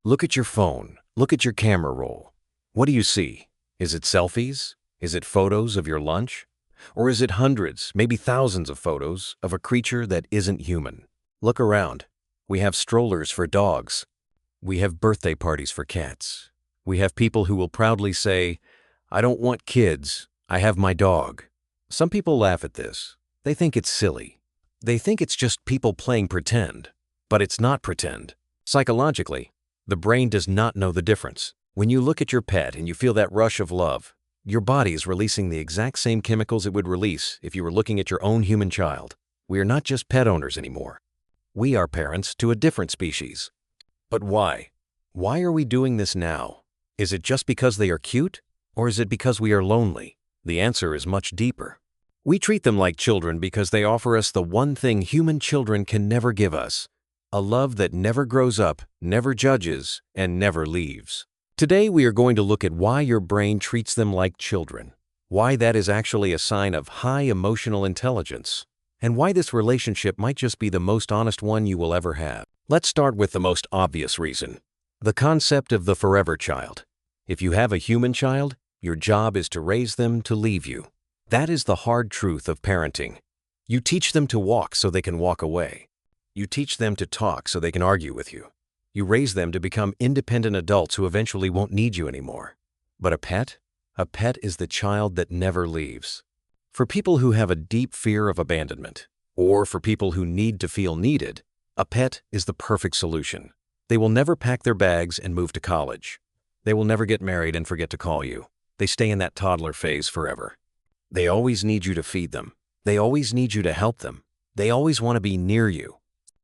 Look at your phone. Look at your camera roll. What do you see? Is it selfies? Is it photos of your lunch? Or is it hundreds, maybe thousands of photos of a creature that isn't human? Look around. We have strollers for dogs. We have birthday parties for cats. We have people who will proudly say, "I don't want kids, I have my dog." Some people laugh at this. They think it's silly. They think it's just people playing pretend. But it's not pretend. Psychologically, the brain does not know the difference. When you look at your pet and you feel that rush of love, your body is releasing the exact same chemicals it would release if you were looking at your own human child. We are not just pet owners anymore. We are parents to a different species. But why? Why are we doing this now? Is it just because they are cute? Or is it because we are lonely? The answer is much deeper. We treat them like children because they offer us the one thing human children can never give us: a love that never grows up, never judges, and never leaves. Today we are going to look at why your brain treats them like children, why that is actually a sign of high emotional intelligence, and why this relationship might just be the most honest one you will ever have. Let's start with the most obvious reason: the concept of the forever child. If you have a human child, your job is to raise them to leave you. That is the hard truth of parenting. You teach them to walk so they can walk away. You teach them to talk so they can argue with you. You raise them to become independent adults who eventually won't need you anymore. But a pet? A pet is the child that never leaves. For people who have a deep fear of abandonment, or for people who need to feel needed, a pet is the perfect solution. They will never pack their bags and move to college. They will never get married and forget to call you. They stay in that toddler phase forever. They always need you to feed them. They always need you to help them. They always want to be near you.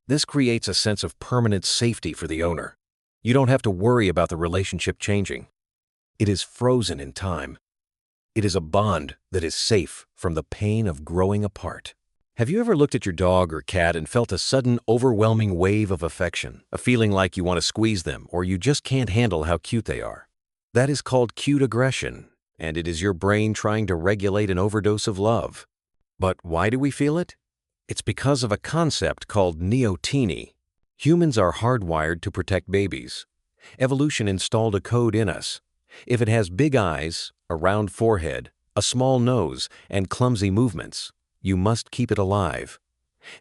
This creates a sense of permanent safety for the owner. You don't have to worry about the relationship changing. It is frozen in time. It is a bond that is safe from the pain of growing apart. Have you ever looked at your dog or cat and felt a sudden, overwhelming wave of affection, a feeling like you want to squeeze them or you just can't handle how cute they are? That is called cute aggression, and it is your brain trying to regulate an overdose of love. But why do we feel it? It's because of a concept called neoteny. Humans are hardwired to protect babies. Evolution installed a code in us. If it has big eyes, a round forehead, a small nose, and clumsy movements, you must keep it alive.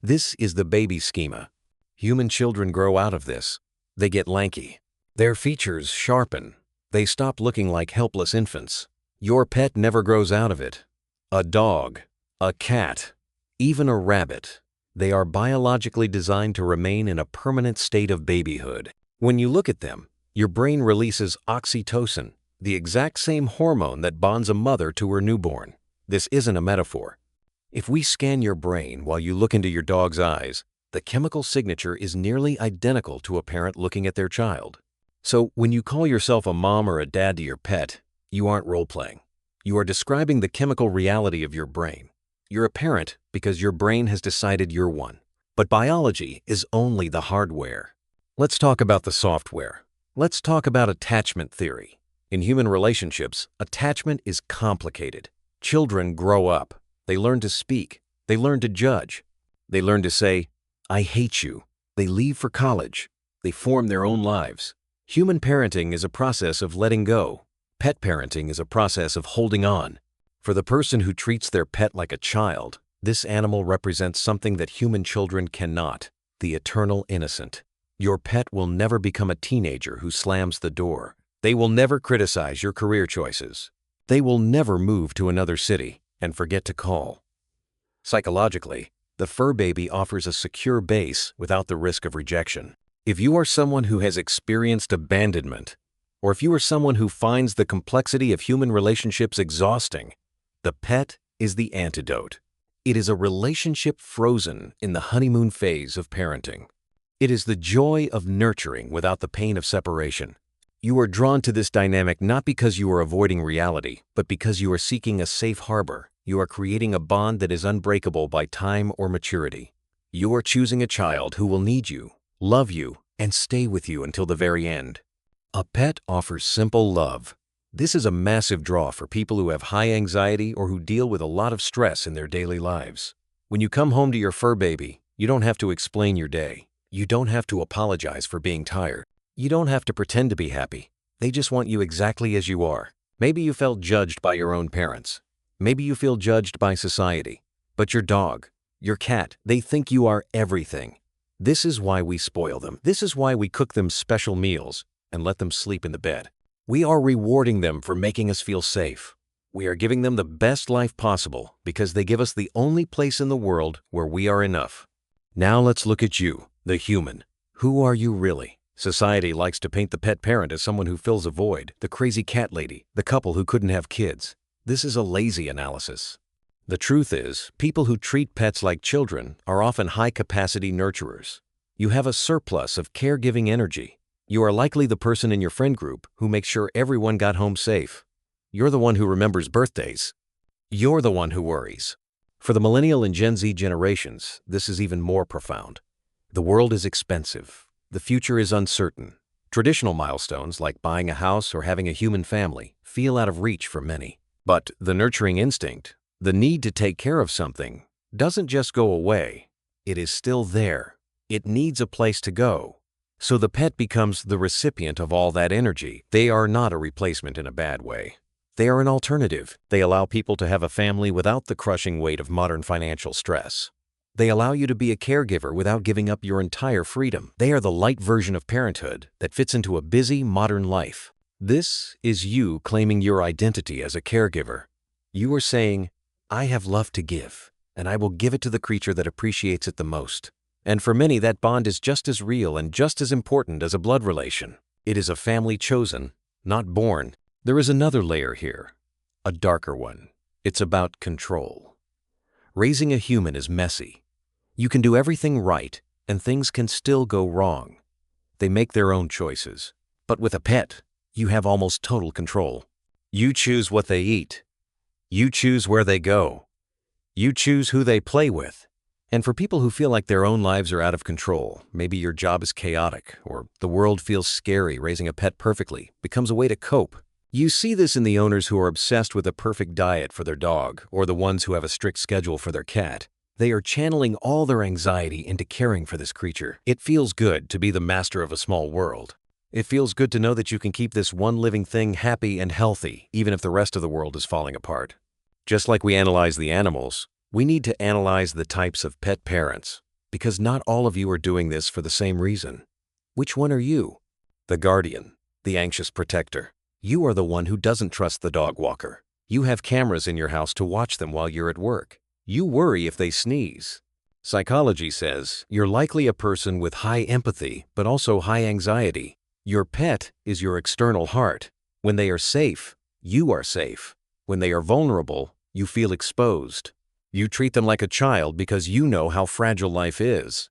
This is the baby schema. Human children grow out of this. They get lanky. Their features sharpen. They stop looking like helpless infants. Your pet never grows out of it. A dog, a cat, even a rabbit. They are biologically designed to remain in a permanent state of babyhood. When you look at them, your brain releases oxytocin, the exact same hormone that bonds a mother to her newborn. This isn't a metaphor. If we scan your brain while you look into your dog's eyes, the chemical signature is nearly identical to a parent looking at their child. So when you call yourself a mom or a dad to your pet, you aren't role-playing. You are describing the chemical reality of your brain. You're a parent because your brain has decided you're one. But biology is only the hardware. Let's talk about the software. Let's talk about attachment theory. In human relationships, attachment is complicated. Children grow up. They learn to speak. They learn to judge. They learn to say, "I hate you." They leave for college. They form their own lives. Human parenting is a process of letting go. Pet parenting is a process of holding on. For the person who treats their pet like a child, this animal represents something that human children cannot: the eternal innocent. Your pet will never become a teenager who slams the door. They will never criticize your career choices. They will never move to another city and forget to call. Psychologically, the fur baby offers a secure base without the risk of rejection. If you are someone who has experienced abandonment, or if you are someone who finds the complexity of human relationships exhausting, the pet is the antidote. It is a relationship frozen in the honeymoon phase of parenting. It is the joy of nurturing without the pain of separation. You are drawn to this dynamic not because you are avoiding reality, but because you are seeking a safe harbor. You are creating a bond that is unbreakable by time or maturity. You are choosing a child who will need you, love you, and stay with you until the very end. A pet offers simple love. This is a massive draw for people who have high anxiety or who deal with a lot of stress in their daily lives. When you come home to your fur baby, you don't have to explain your day. You don't have to apologize for being tired. You don't have to pretend to be happy. They just want you exactly as you are. Maybe you felt judged by your own parents. Maybe you feel judged by society. But your dog, your cat, they think you are everything. This is why we spoil them. This is why we cook them special meals and let them sleep in the bed. We are rewarding them for making us feel safe. We are giving them the best life possible because they give us the only place in the world where we are enough. Now let's look at you, the human. Who are you really? Society likes to paint the pet parent as someone who fills a void, the crazy cat lady, the couple who couldn't have kids. This is a lazy analysis. The truth is, people who treat pets like children are often high-capacity nurturers. You have a surplus of caregiving energy. You are likely the person in your friend group who makes sure everyone got home safe. You're the one who remembers birthdays. You're the one who worries. For the millennial and Gen Z generations, this is even more profound. The world is expensive. The future is uncertain. Traditional milestones like buying a house or having a human family feel out of reach for many. But the nurturing instinct, the need to take care of something, doesn't just go away. It is still there. It needs a place to go. So the pet becomes the recipient of all that energy. They are not a replacement in a bad way. They are an alternative. They allow people to have a family without the crushing weight of modern financial stress. They allow you to be a caregiver without giving up your entire freedom. They are the light version of parenthood that fits into a busy, modern life. This is you claiming your identity as a caregiver. You are saying, I have love to give, and I will give it to the creature that appreciates it the most. And for many, that bond is just as real and just as important as a blood relation. It is a family chosen, not born. There is another layer here, a darker one. It's about control. Raising a human is messy. You can do everything right, and things can still go wrong. They make their own choices. But with a pet, you have almost total control. You choose what they eat. You choose where they go. You choose who they play with. And for people who feel like their own lives are out of control, maybe your job is chaotic, or the world feels scary, raising a pet perfectly becomes a way to cope. You see this in the owners who are obsessed with a perfect diet for their dog, or the ones who have a strict schedule for their cat. They are channeling all their anxiety into caring for this creature. It feels good to be the master of a small world. It feels good to know that you can keep this one living thing happy and healthy, even if the rest of the world is falling apart. Just like we analyze the animals, we need to analyze the types of pet parents, because not all of you are doing this for the same reason. Which one are you? The guardian, the anxious protector. You are the one who doesn't trust the dog walker. You have cameras in your house to watch them while you're at work. You worry if they sneeze. Psychology says you're likely a person with high empathy, but also high anxiety. Your pet is your external heart. When they are safe, you are safe. When they are vulnerable, you feel exposed. You treat them like a child because you know how fragile life is.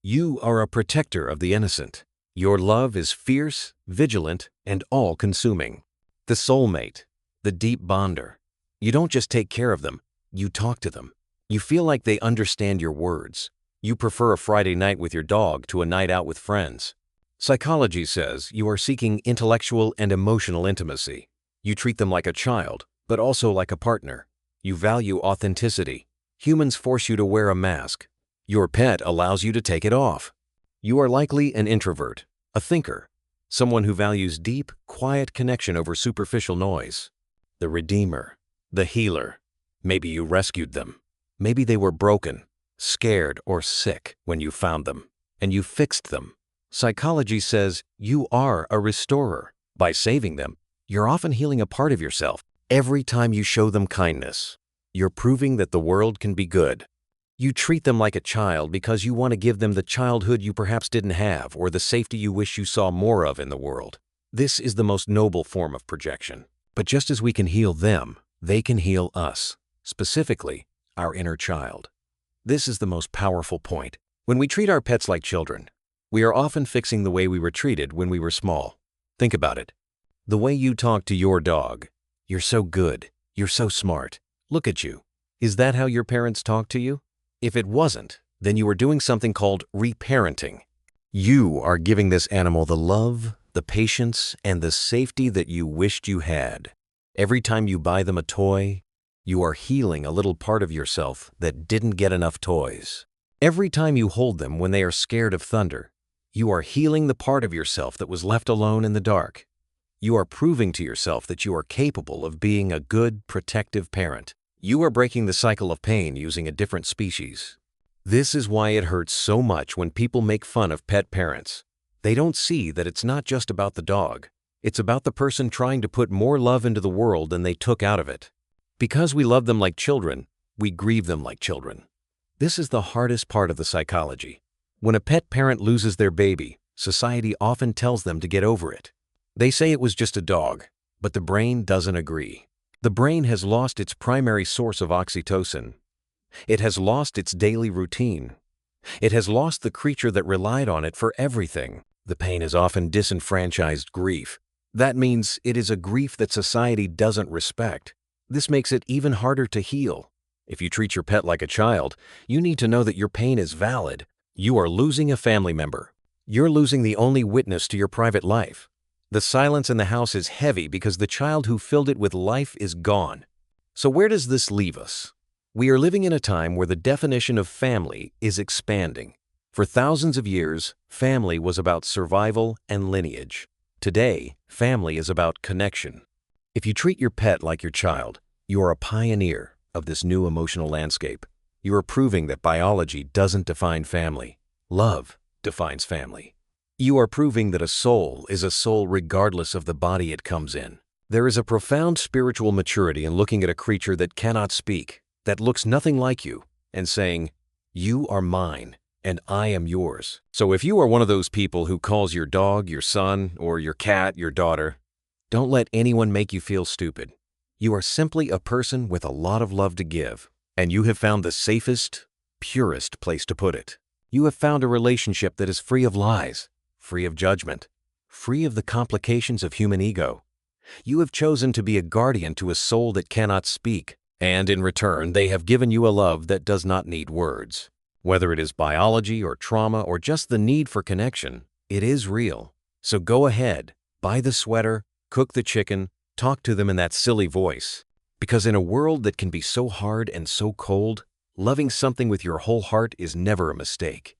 You are a protector of the innocent. Your love is fierce, vigilant, and all-consuming. The soulmate, the deep bonder. You don't just take care of them, you talk to them. You feel like they understand your words. You prefer a Friday night with your dog to a night out with friends. Psychology says you are seeking intellectual and emotional intimacy. You treat them like a child, but also like a partner. You value authenticity. Humans force you to wear a mask. Your pet allows you to take it off. You are likely an introvert, a thinker, someone who values deep, quiet connection over superficial noise. The redeemer, the healer. Maybe you rescued them. Maybe they were broken, scared, or sick when you found them, and you fixed them. Psychology says you are a restorer. By saving them, you're often healing a part of yourself. Every time you show them kindness, you're proving that the world can be good. You treat them like a child because you want to give them the childhood you perhaps didn't have or the safety you wish you saw more of in the world. This is the most noble form of projection. But just as we can heal them, they can heal us, specifically our inner child. This is the most powerful point. When we treat our pets like children, we are often fixing the way we were treated when we were small. Think about it. The way you talk to your dog. You're so good. You're so smart. Look at you. Is that how your parents talked to you? If it wasn't, then you are doing something called reparenting. You are giving this animal the love, the patience, and the safety that you wished you had. Every time you buy them a toy, you are healing a little part of yourself that didn't get enough toys. Every time you hold them when they are scared of thunder, You are healing the part of yourself that was left alone in the dark. You are proving to yourself that you are capable of being a good, protective parent. You are breaking the cycle of pain using a different species. This is why it hurts so much when people make fun of pet parents. They don't see that it's not just about the dog. It's about the person trying to put more love into the world than they took out of it. Because we love them like children, we grieve them like children. This is the hardest part of the psychology. When a pet parent loses their baby, society often tells them to get over it. They say it was just a dog, but the brain doesn't agree. The brain has lost its primary source of oxytocin. It has lost its daily routine. It has lost the creature that relied on it for everything. The pain is often disenfranchised grief. That means it is a grief that society doesn't respect. This makes it even harder to heal. If you treat your pet like a child, you need to know that your pain is valid. You are losing a family member. You're losing the only witness to your private life. The silence in the house is heavy because the child who filled it with life is gone. So where does this leave us? We are living in a time where the definition of family is expanding. For thousands of years, family was about survival and lineage. Today, family is about connection. If you treat your pet like your child, you are a pioneer of this new emotional landscape. You are proving that biology doesn't define family. Love defines family. You are proving that a soul is a soul regardless of the body it comes in. There is a profound spiritual maturity in looking at a creature that cannot speak, that looks nothing like you, and saying, "You are mine, and I am yours." So if you are one of those people who calls your dog your son or your cat your daughter, don't let anyone make you feel stupid. You are simply a person with a lot of love to give, and you have found the safest, purest place to put it. You have found a relationship that is free of lies, free of judgment, free of the complications of human ego. You have chosen to be a guardian to a soul that cannot speak, and in return, they have given you a love that does not need words. Whether it is biology or trauma or just the need for connection, it is real. So go ahead, buy the sweater, cook the chicken, talk to them in that silly voice. Because in a world that can be so hard and so cold, loving something with your whole heart is never a mistake.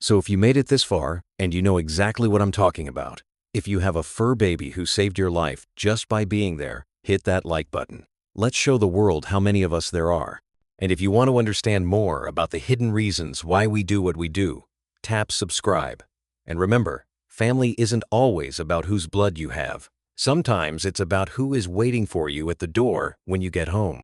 So if you made it this far, and you know exactly what I'm talking about, if you have a fur baby who saved your life just by being there, hit that like button. Let's show the world how many of us there are. And if you want to understand more about the hidden reasons why we do what we do, tap subscribe. And remember, family isn't always about whose blood you have. Sometimes it's about who is waiting for you at the door when you get home.